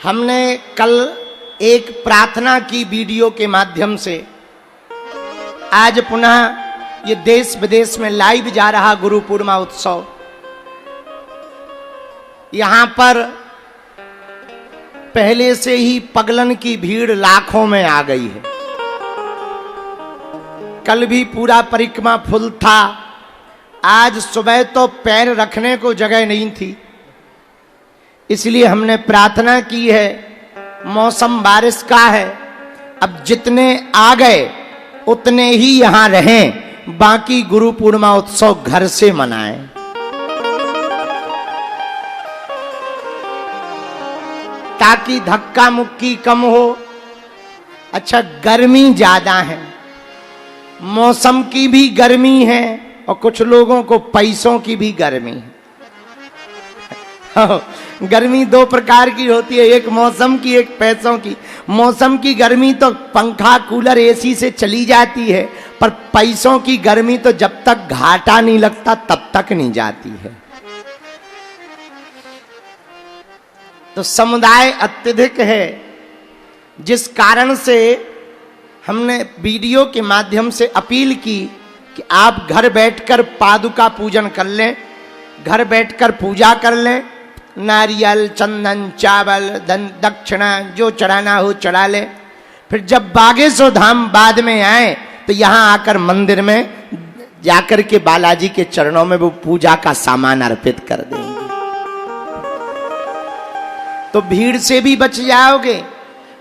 हमने कल एक प्रार्थना की वीडियो के माध्यम से, आज पुनः ये देश विदेश में लाइव जा रहा गुरु पूर्णिमा उत्सव, यहां पर पहले से ही पगलन की भीड़ लाखों में आ गई है। कल भी पूरा परिक्रमा फुल था। आज सुबह तो पैर रखने को जगह नहीं थी, इसलिए हमने प्रार्थना की है। मौसम बारिश का है, अब जितने आ गए उतने ही यहां रहें, बाकी गुरु पूर्णिमा उत्सव घर से मनाएं। ताकि धक्का मुक्की कम हो। अच्छा, गर्मी ज्यादा है, मौसम की भी गर्मी है और कुछ लोगों को पैसों की भी गर्मी है। गर्मी दो प्रकार की होती है, एक मौसम की, एक पैसों की। मौसम की गर्मी तो पंखा कूलर एसी से चली जाती है, पर पैसों की गर्मी तो जब तक घाटा नहीं लगता तब तक नहीं जाती है। तो समुदाय अत्यधिक है, जिस कारण से हमने वीडियो के माध्यम से अपील की कि आप घर बैठकर पादुका पूजन कर लें, घर बैठकर पूजा कर लें। नारियल, चंदन, चावल, दक्षिणा जो चढ़ाना हो चढ़ा ले। फिर जब बागेश्वर धाम बाद में आए तो यहाँ आकर मंदिर में जाकर के बालाजी के चरणों में वो पूजा का सामान अर्पित कर देंगे, तो भीड़ से भी बच जाओगे।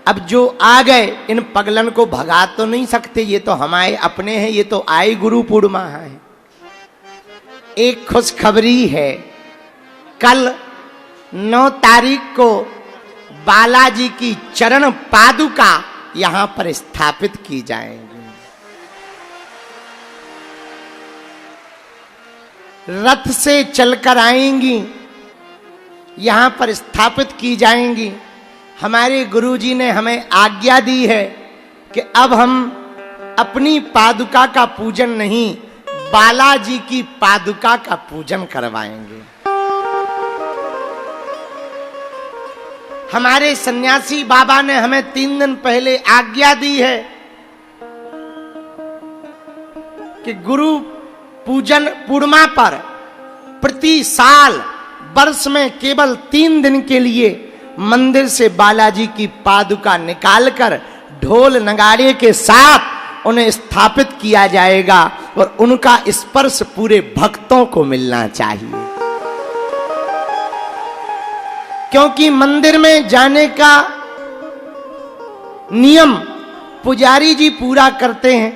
अब जो आ गए, इन पगलन को भगा तो नहीं सकते, ये तो हमारे अपने हैं, ये तो आए गुरु पूर्णिमा है। एक खुशखबरी है, कल 9 तारीख को बालाजी की चरण पादुका यहां पर स्थापित की जाएंगी। रथ से चलकर आएंगी, यहां पर स्थापित की जाएंगी। हमारे गुरुजी ने हमें आज्ञा दी है कि अब हम अपनी पादुका का पूजन नहीं, बालाजी की पादुका का पूजन करवाएंगे। हमारे सन्यासी बाबा ने हमें 3 दिन पहले आज्ञा दी है कि गुरु पूजन पूर्णिमा पर प्रति साल वर्ष में केवल 3 दिन के लिए मंदिर से बालाजी की पादुका निकालकर ढोल नगाड़े के साथ उन्हें स्थापित किया जाएगा और उनका स्पर्श पूरे भक्तों को मिलना चाहिए। क्योंकि मंदिर में जाने का नियम पुजारी जी पूरा करते हैं।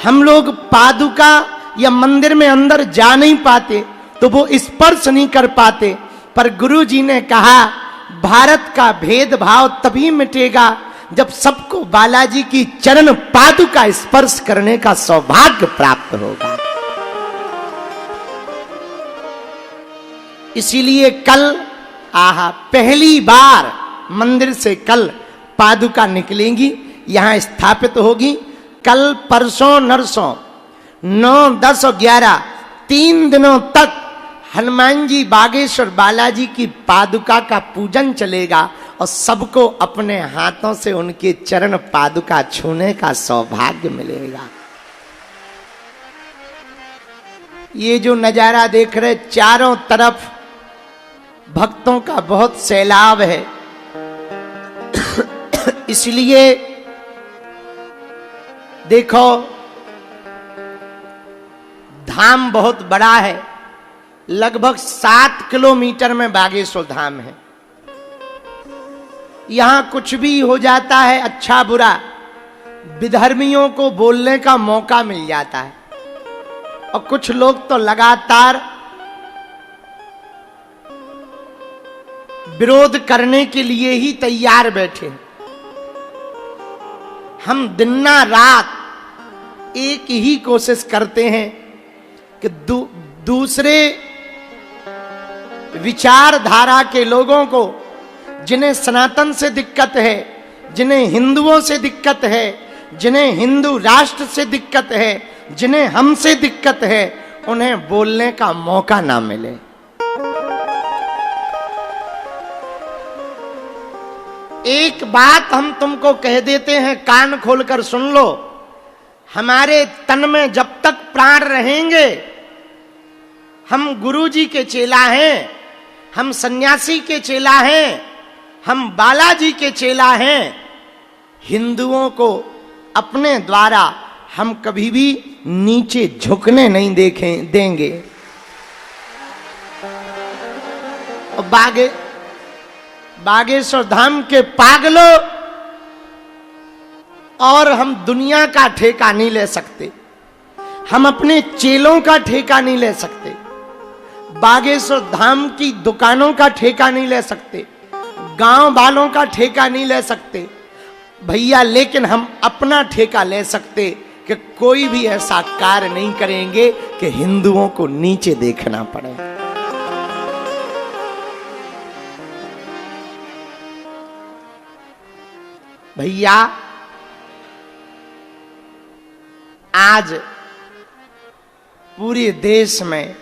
हम लोग पादुका या मंदिर में अंदर जा नहीं पाते, तो वो स्पर्श नहीं कर पाते। पर गुरु जी ने कहा, भारत का भेदभाव तभी मिटेगा जब सबको बालाजी की चरण पादुका स्पर्श करने का सौभाग्य प्राप्त होगा। इसीलिए कल पहली बार मंदिर से कल पादुका निकलेंगी, यहां स्थापित होगी। कल, परसों, नरसों 9, 10 और 11 3 दिनों तक हनुमान जी बागेश्वर बालाजी की पादुका का पूजन चलेगा और सबको अपने हाथों से उनके चरण पादुका छूने का सौभाग्य मिलेगा। ये जो नजारा देख रहे, चारों तरफ भक्तों का बहुत सैलाब है। इसलिए देखो, धाम बहुत बड़ा है, लगभग 7 किलोमीटर में बागेश्वर धाम है। यहां कुछ भी हो जाता है, अच्छा बुरा, विधर्मियों को बोलने का मौका मिल जाता है। और कुछ लोग तो लगातार विरोध करने के लिए ही तैयार बैठे। हम दिन रात एक ही कोशिश करते हैं कि दूसरे विचारधारा के लोगों को, जिन्हें सनातन से दिक्कत है, जिन्हें हिंदुओं से दिक्कत है, जिन्हें हिंदू राष्ट्र से दिक्कत है, जिन्हें हमसे दिक्कत है, उन्हें बोलने का मौका ना मिले। एक बात हम तुमको कह देते हैं, कान खोलकर सुन लो। हमारे तन में जब तक प्राण रहेंगे, हम गुरुजी के चेला हैं, हम सन्यासी के चेला हैं, हम बालाजी के चेला हैं। हिंदुओं को अपने द्वारा हम कभी भी नीचे झुकने नहीं देंगे। और बागेश्वर धाम के पागलों, और हम दुनिया का ठेका नहीं ले सकते, हम अपने चेलों का ठेका नहीं ले सकते, बागेश्वर धाम की दुकानों का ठेका नहीं ले सकते, गांव वालों का ठेका नहीं ले सकते भैया। लेकिन हम अपना ठेका ले सकते कि कोई भी ऐसा कार्य नहीं करेंगे कि हिंदुओं को नीचे देखना पड़े। भैया, आज पूरे देश में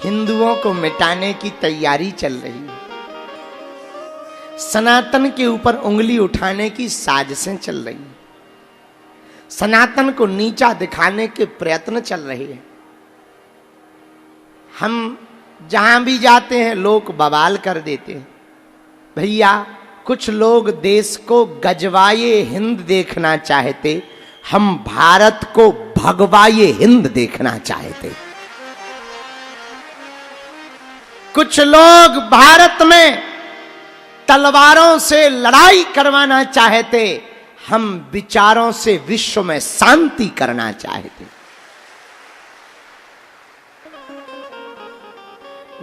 हिंदुओं को मिटाने की तैयारी चल रही है। सनातन के ऊपर उंगली उठाने की साजिशें चल रही हैं, सनातन को नीचा दिखाने के प्रयत्न चल रहे हैं। हम जहां भी जाते हैं लोग बवाल कर देते हैं। भैया, कुछ लोग देश को गजवाए हिंद देखना चाहते, हम भारत को भगवाए हिंद देखना चाहते। कुछ लोग भारत में तलवारों से लड़ाई करवाना चाहते, हम विचारों से विश्व में शांति करना चाहते।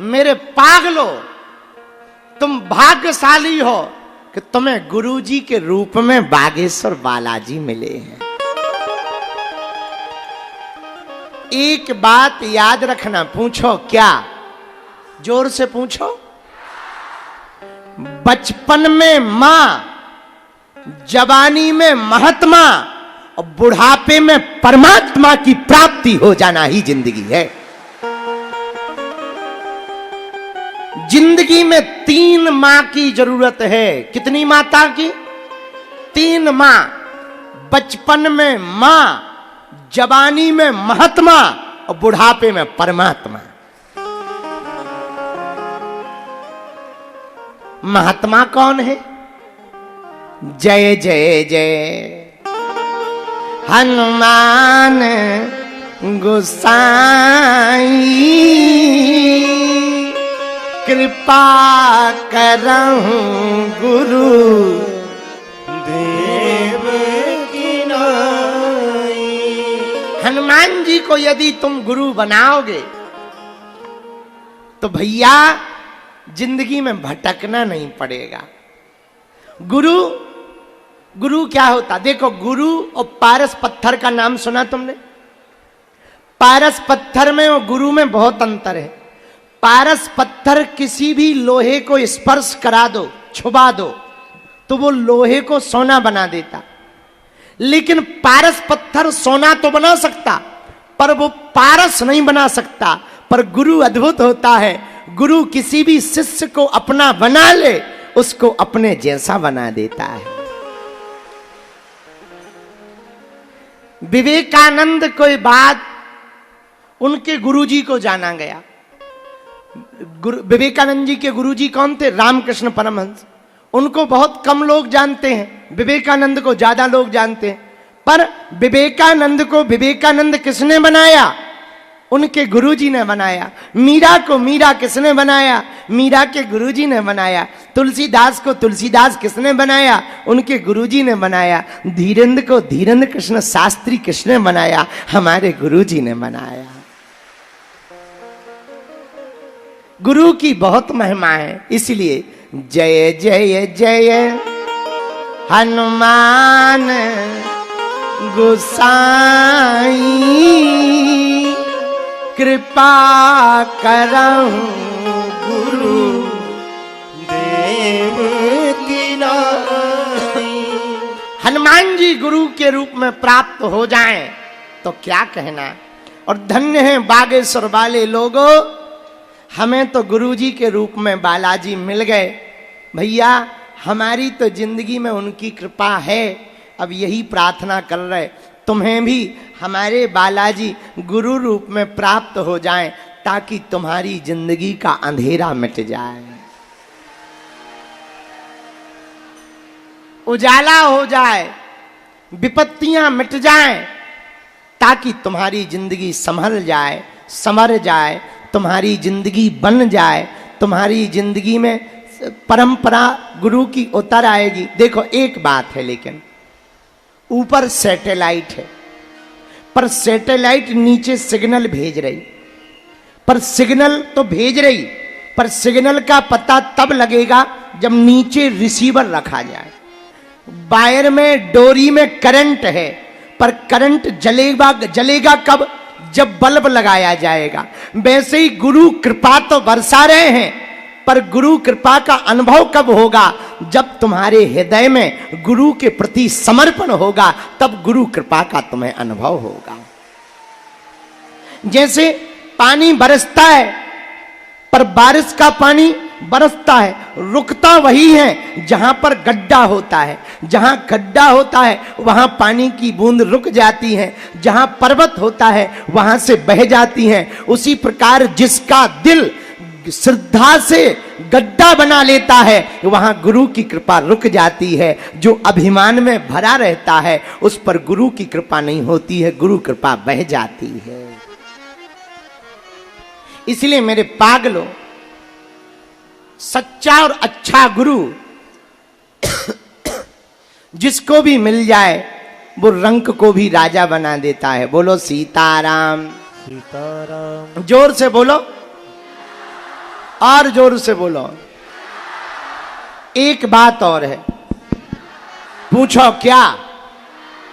मेरे पागलों, तुम भाग्यशाली हो कि तुम्हें गुरुजी के रूप में बागेश्वर बालाजी मिले हैं। एक बात याद रखना, पूछो क्या? जोर से पूछो। बचपन में मां, जवानी में महात्मा और बुढ़ापे में परमात्मा की प्राप्ति हो जाना ही जिंदगी है। जिंदगी में 3 मां की जरूरत है। कितनी माता की? 3 मां। बचपन में मां, जवानी में महात्मा और बुढ़ापे में परमात्मा। महात्मा कौन है? जय जय जय हनुमान गोसाई, कृपा करहु गुरु देव की नाई। हनुमान जी को यदि तुम गुरु बनाओगे तो भैया जिंदगी में भटकना नहीं पड़ेगा। गुरु क्या होता? देखो, गुरु और पारस पत्थर का नाम सुना तुमने? पारस पत्थर में और गुरु में बहुत अंतर है। पारस पत्थर किसी भी लोहे को स्पर्श करा दो, छुबा दो, तो वो लोहे को सोना बना देता। लेकिन पारस पत्थर सोना तो बना सकता, पर वो पारस नहीं बना सकता। पर गुरु अद्भुत होता है। गुरु किसी भी शिष्य को अपना बना ले, उसको अपने जैसा बना देता है। विवेकानंद कोई बात उनके गुरुजी को जाना गया। विवेकानंद जी के गुरुजी कौन थे? रामकृष्ण परमहंस। उनको बहुत कम लोग जानते हैं, विवेकानंद को ज्यादा लोग जानते हैं। पर विवेकानंद को विवेकानंद किसने बनाया? उनके गुरुजी ने बनाया। मीरा को मीरा किसने बनाया? मीरा के गुरुजी ने बनाया। तुलसीदास को तुलसीदास किसने बनाया? उनके गुरुजी ने बनाया। धीरेन्द्र को धीरेन्द्र कृष्ण शास्त्री किसने बनाया? हमारे गुरुजी ने बनाया। गुरु की बहुत महिमा है। इसलिए जय जय जय हनुमान गोसाई, कृपा करहु गुरु देव की नाई। हनुमान जी गुरु के रूप में प्राप्त हो जाएं तो क्या कहना। और धन्य है बागेश्वर वाले लोगों, हमें तो गुरुजी के रूप में बालाजी मिल गए। भैया, हमारी तो जिंदगी में उनकी कृपा है। अब यही प्रार्थना कर रहे तुम्हें भी हमारे बालाजी गुरु रूप में प्राप्त हो जाएं, ताकि तुम्हारी जिंदगी का अंधेरा मिट जाए, उजाला हो जाए, विपत्तियां मिट जाएं, ताकि तुम्हारी जिंदगी संभल जाए, संवर जाए, तुम्हारी जिंदगी बन जाए, तुम्हारी जिंदगी में परंपरा गुरु की उतर आएगी। देखो एक बात है, लेकिन ऊपर सैटेलाइट है, पर सैटेलाइट नीचे सिग्नल भेज रही, पर सिग्नल तो भेज रही, पर सिग्नल का पता तब लगेगा जब नीचे रिसीवर रखा जाए। वायर में, डोरी में करंट है, पर करंट जलेगा कब? जब बल्ब लगाया जाएगा। वैसे ही गुरु कृपा तो बरसा रहे हैं, पर गुरु कृपा का अनुभव कब होगा? जब तुम्हारे हृदय में गुरु के प्रति समर्पण होगा, तब गुरु कृपा का तुम्हें अनुभव होगा। जैसे पानी बरसता है, पर बारिश का पानी बरसता है, रुकता वही है जहां पर गड्ढा होता है। जहां गड्ढा होता है वहां पानी की बूंद रुक जाती है, जहां पर्वत होता है वहां से बह जाती है। उसी प्रकार जिसका दिल श्रद्धा से गड्ढा बना लेता है, वहां गुरु की कृपा रुक जाती है। जो अभिमान में भरा रहता है, उस पर गुरु की कृपा नहीं होती है, गुरु कृपा बह जाती है। इसलिए मेरे पागलों, सच्चा और अच्छा गुरु जिसको भी मिल जाए, वो रंक को भी राजा बना देता है। बोलो सीताराम। सीताराम। जोर से बोलो, और जोर से बोलो। एक बात और है, पूछो क्या?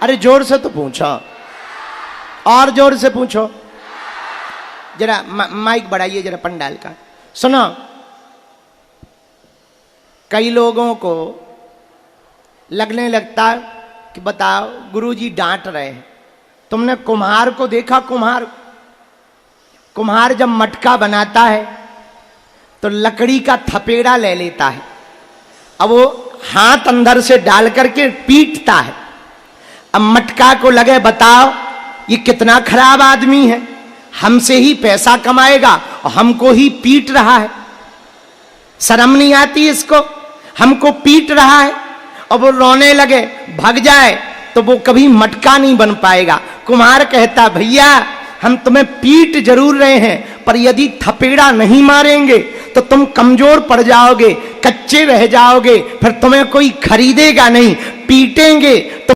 अरे जोर से तो पूछो, और जोर से पूछो। जरा माइक बढ़ाइए जरा पंडाल का। सुनो, कई लोगों को लगने लगता कि बताओ गुरुजी डांट रहे हैं। तुमने कुम्हार को देखा? कुम्हार जब मटका बनाता है तो लकड़ी का थपेड़ा ले लेता है, अब वो हाथ अंदर से डाल करके पीटता है। अब मटका को लगे बताओ ये कितना खराब आदमी है, हमसे ही पैसा कमाएगा और हमको ही पीट रहा है। शर्म नहीं आती इसको? हमको पीट रहा है। और वो रोने लगे, भाग जाए, तो वो कभी मटका नहीं बन पाएगा। कुम्हार कहता भैया हम तुम्हें पीट जरूर रहे हैं, पर यदि थपेड़ा नहीं मारेंगे तो तुम कमजोर पड़ जाओगे, कच्चे रह जाओगे, फिर तुम्हें कोई खरीदेगा नहीं। पीटेंगे